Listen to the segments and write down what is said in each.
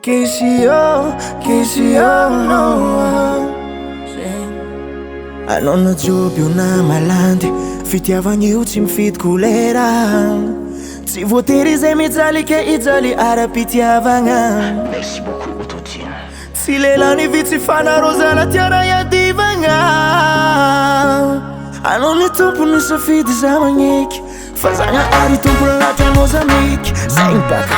Kesy no. Alona joby io na malandy fitiavagna io tsy mifidy kolera tsy voatery izay mijaly ke hijaly ara-pitiavagna. Merci beaucoup Totine. Tsy lelany vitsy fanarozana tiara iadivagna. Alona tompony safidy za magneky fa zagna ary tompony latra Mozambique zay mipaka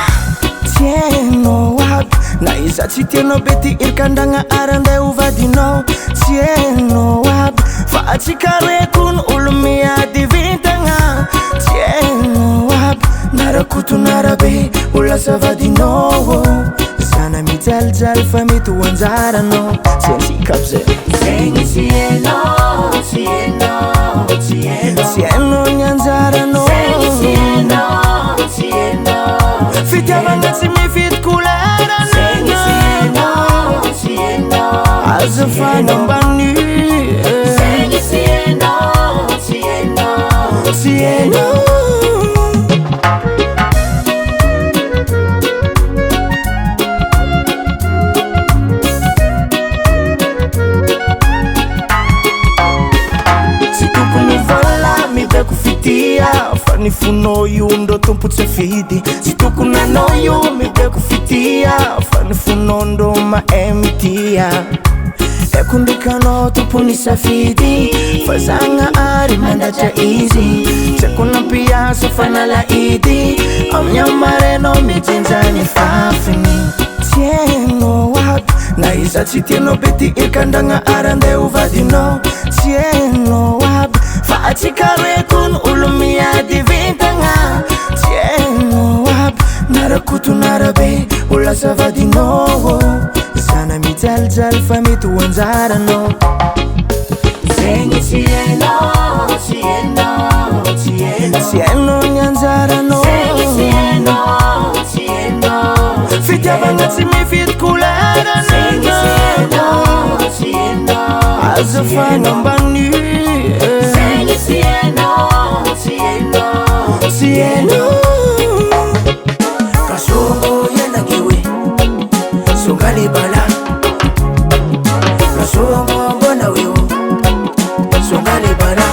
tsy hainao aby na iza tsy tianao be ty irikandagna ary andeha hovadinao tsy hainao aby fa atsikarekony olo miady vintagna tsy hainao aby narakoto narabe olo lasa vadinao zana mijalijaly fa mety ho anjaranao sentsika aby zay zegny tsy hainao tsy hainao tsy hainao tsy hainao ny anjaranao zegny tsy hainao tsy hainao fitiavagna tsy mifidy kolera zegny tsy hainao tsy hainao azafana ambany zegny tsy hainao tsy hainao tsy hainao. Fa ny fonao io ndrô tompo tsy afidy tsy tokony anao io mibeko fitia fa ny fonao ndrô mahay mitia eko ndraikanao tompony safidy fa zagna ary mandatra izy tsy ako nampiasa fa nalaidy amin'ny amarenao mijenjany fafiny tsy hainao aby na iza tsy tianao be ty irikandagna ary andeha hovadinao tsy hainao aby fa atsikarekony olo miady vintagna tsy hainao aby narakoto narabe olo lasa vadinao zana mijalijaly fa mety ho anjaranao zegny tsy hainao tsy hainao tsy hainao tsy hainao ny anjaranao zegny tsy hainao tsy hainao fitiavagna tsy mifidy kolera zegny tsy hainao tsy hainao azafana ambany zegny tsy hainao tsy hainao tsy hainao. Kasongo yanakiwe songali bala kasongo mbona wewe songali bala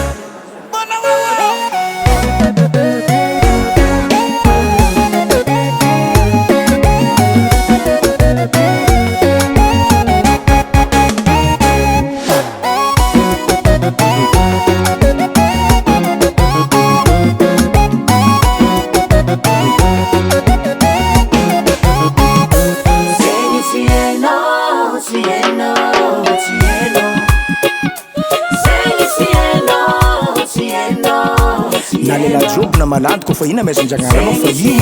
nalela joby na malady kofa ina maisanjagnananao fa izy